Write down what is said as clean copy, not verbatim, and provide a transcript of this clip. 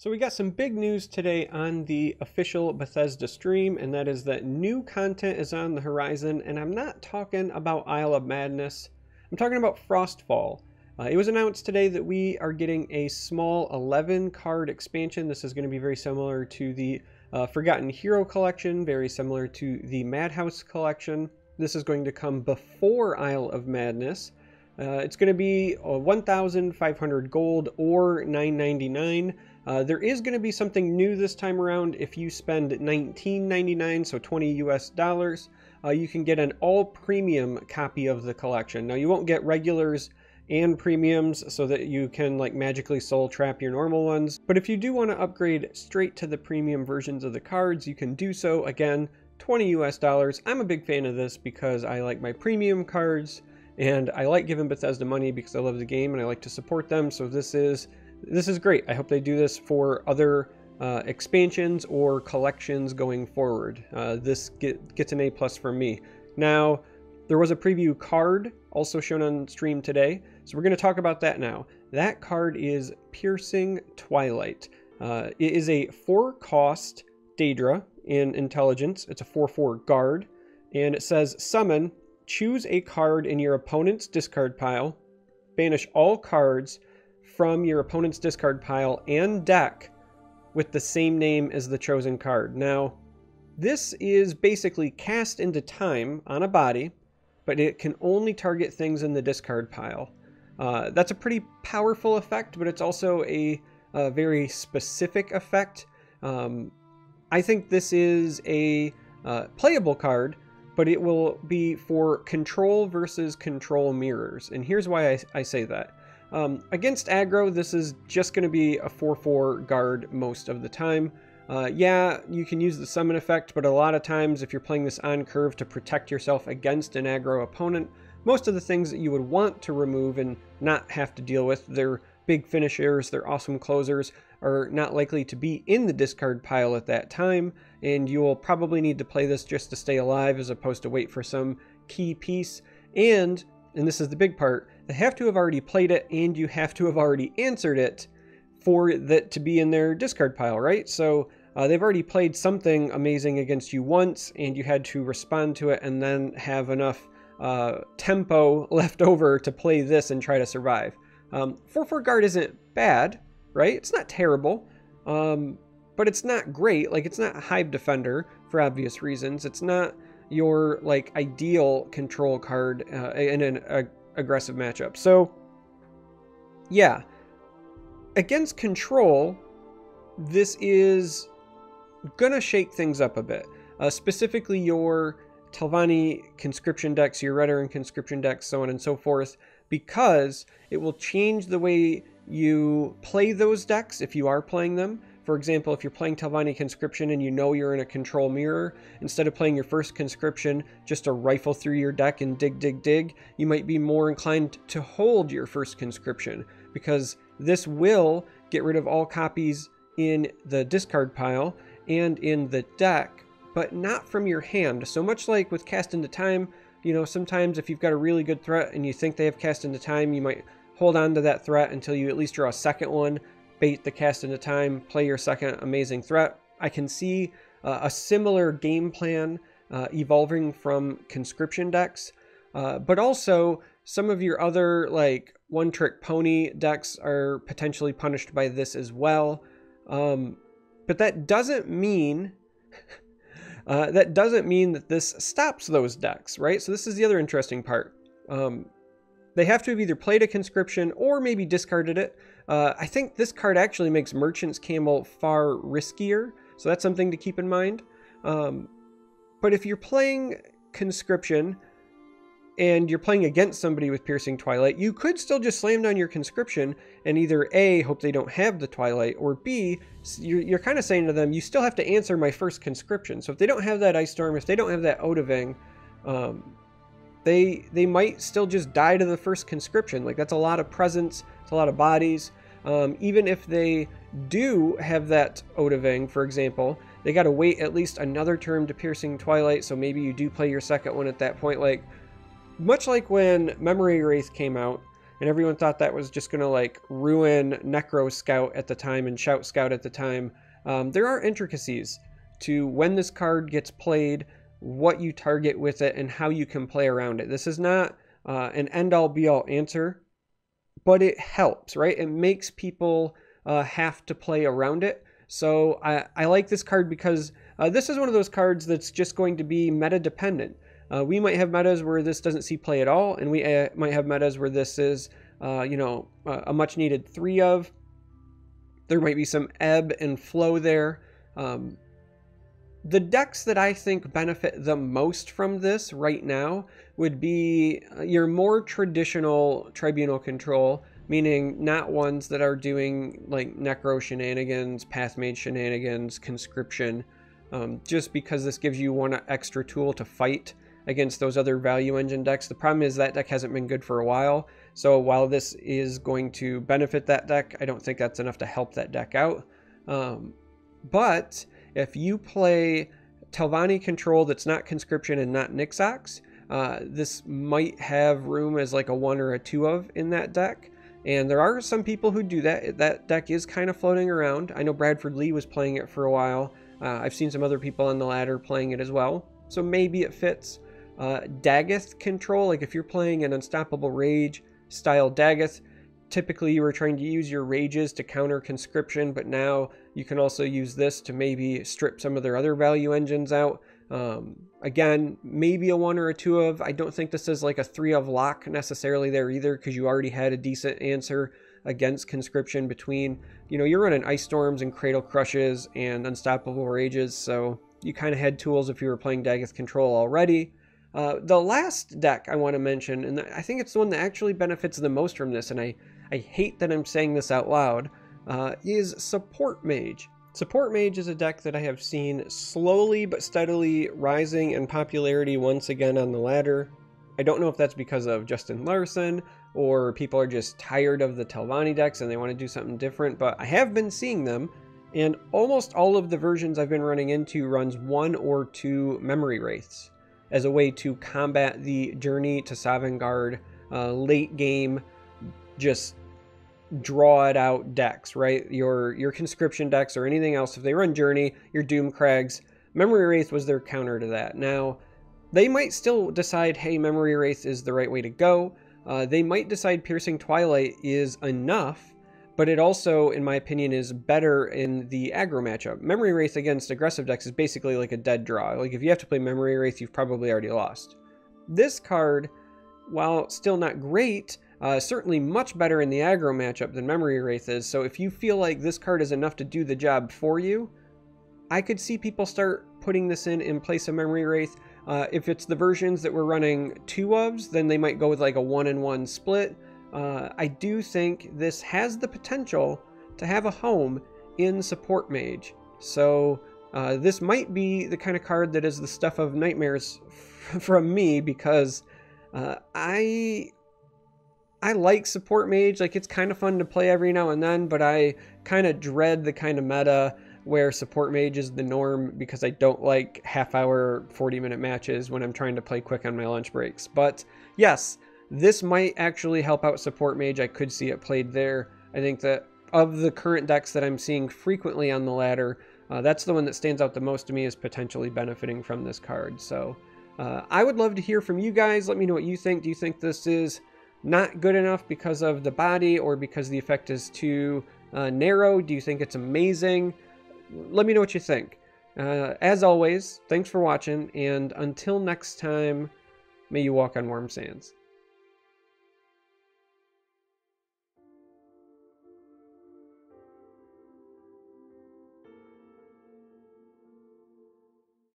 So we got some big news today on the official Bethesda stream, and that is that new content is on the horizon, and I'm not talking about Isle of Madness. I'm talking about Frostfall. It was announced today that we are getting a small 11-card expansion. This is going to be very similar to the Forgotten Hero collection, very similar to the Madhouse collection. This is going to come before Isle of Madness. It's going to be 1,500 gold or $9.99. There is going to be something new this time around. If you spend $19.99, so $20 US, you can get an all premium copy of the collection. Now you won't get regulars and premiums so that you can like magically soul trap your normal ones. But if you do want to upgrade straight to the premium versions of the cards, you can do so. Again, $20 US. I'm a big fan of this because I like my premium cards and I like giving Bethesda money because I love the game and I like to support them. So this is great. I hope they do this for other expansions or collections going forward. This gets an A+ from me. Now, there was a preview card also shown on stream today, so we're going to talk about that now. That card is Piercing Twilight. It is a 4-cost Daedra in Intelligence. It's a 4/4 guard, and it says summon, choose a card in your opponent's discard pile, banish all cards from your opponent's discard pile and deck with the same name as the chosen card. Now, this is basically cast into time on a body, but it can only target things in the discard pile. That's a pretty powerful effect, but it's also a very specific effect. I think this is a playable card, but it will be for control versus control mirrors. And here's why I say that. Against aggro, this is just going to be a 4/4 guard most of the time. Yeah, you can use the summon effect, but a lot of times if you're playing this on curve to protect yourself against an aggro opponent, most of the things that you would want to remove and not have to deal with, their big finishers, their awesome closers, are not likely to be in the discard pile at that time, and you will probably need to play this just to stay alive as opposed to wait for some key piece. And this is the big part, they have to have already played it and you have to have already answered it for that to be in their discard pile, right? So they've already played something amazing against you once and you had to respond to it and then have enough tempo left over to play this and try to survive. 4/4 guard isn't bad, right? It's not terrible, but it's not great. Like, it's not Hive Defender for obvious reasons. It's not your like ideal control card in an aggressive matchup. So yeah, against control, this is gonna shake things up a bit, specifically your Telvanni conscription decks, your Redoran conscription decks, so on and so forth, because it will change the way you play those decks if you are playing them. For example, if you're playing Telvanni conscription and you know you're in a control mirror, instead of playing your first conscription just to rifle through your deck and dig, you might be more inclined to hold your first conscription, because this will get rid of all copies in the discard pile and in the deck, but not from your hand. So much like with Cast into Time, you know, sometimes if you've got a really good threat and you think they have Cast into Time, you might hold on to that threat until you at least draw a second one, bait the Cast into Time, play your second amazing threat. I can see a similar game plan evolving from conscription decks, but also some of your other like one-trick pony decks are potentially punished by this as well. But that doesn't mean that this stops those decks, right? So this is the other interesting part. They have to have either played a conscription or maybe discarded it. I think this card actually makes Merchant's Camel far riskier, so that's something to keep in mind. But if you're playing conscription and you're playing against somebody with Piercing Twilight, you could still just slam down your conscription and either A, hope they don't have the Twilight, or B, you're kind of saying to them, you still have to answer my first conscription. So if they don't have that Ice Storm, if they don't have that Odaving, they might still just die to the first conscription. Like, that's a lot of presence, it's a lot of bodies. Even if they do have that Odaving, for example, they got to wait at least another turn to Piercing Twilight, so maybe you do play your second one at that point. Like, much like when Memory Wraith came out, and everyone thought that was just going to like ruin Necro Scout at the time and Shout Scout at the time. There are intricacies to when this card gets played, what you target with it, and how you can play around it. This is not an end-all be-all answer, but it helps, right? It makes people have to play around it. So I like this card because this is one of those cards that's just going to be meta dependent. We might have metas where this doesn't see play at all, and we might have metas where this is, a much needed 3 of. There might be some ebb and flow there. The decks that I think benefit the most from this right now would be your more traditional tribunal control, meaning not ones that are doing like Necro shenanigans, Pathmage shenanigans, conscription, just because this gives you one extra tool to fight against those other value engine decks. The problem is that deck hasn't been good for a while, so while this is going to benefit that deck, I don't think that's enough to help that deck out. But if you play Telvanni control that's not conscription and not Nixox, this might have room as like a 1 or a 2 of in that deck. And there are some people who do that. That deck is kind of floating around. I know Bradford Lee was playing it for a while. I've seen some other people on the ladder playing it as well. So maybe it fits. Daggeth control, like if you're playing an Unstoppable Rage style Daggeth, typically you were trying to use your rages to counter conscription, but now you can also use this to maybe strip some of their other value engines out. Again, maybe a 1 or a 2 of. I don't think this is like a 3 of lock necessarily there either, because you already had a decent answer against conscription between, you're running Ice Storms and Cradle Crushes and Unstoppable Rages, so you kind of had tools if you were playing Daggeth control already. The last deck I want to mention, and I think it's the one that actually benefits the most from this, and I hate that I'm saying this out loud, is Support Mage. Support Mage is a deck that I have seen slowly but steadily rising in popularity once again on the ladder. I don't know if that's because of Justin Larson, or people are just tired of the Telvanni decks and they want to do something different, but I have been seeing them, and almost all of the versions I've been running into runs 1 or 2 Memory Wraiths as a way to combat the Journey to Sovngarde late game, just draw it out decks, right? Your conscription decks or anything else, if they run Journey, your Doomcrags, Memory Wraith was their counter to that. Now, they might still decide, hey, Memory Wraith is the right way to go. They might decide Piercing Twilight is enough, but it also, in my opinion, is better in the aggro matchup. Memory Wraith against aggressive decks is basically like a dead draw. Like, if you have to play Memory Wraith, you've probably already lost. This card, while still not great, certainly much better in the aggro matchup than Memory Wraith is. So if you feel like this card is enough to do the job for you, I could see people start putting this in place of Memory Wraith. If it's the versions that we're running 2 ofs, then they might go with like a 1-and-1 split. I do think this has the potential to have a home in Support Mage. So this might be the kind of card that is the stuff of nightmares from me, because I like Support Mage. Like, it's kind of fun to play every now and then, but I kind of dread the kind of meta where Support Mage is the norm, because I don't like half-hour, 40-minute matches when I'm trying to play quick on my lunch breaks. But yes, this might actually help out Support Mage. I could see it played there. I think that of the current decks that I'm seeing frequently on the ladder, that's the one that stands out the most to me as potentially benefiting from this card. So I would love to hear from you guys. Let me know what you think. Do you think this is not good enough because of the body, or because the effect is too narrow? Do you think it's amazing? Let me know what you think. As always, thanks for watching, and until next time, may you walk on warm sands.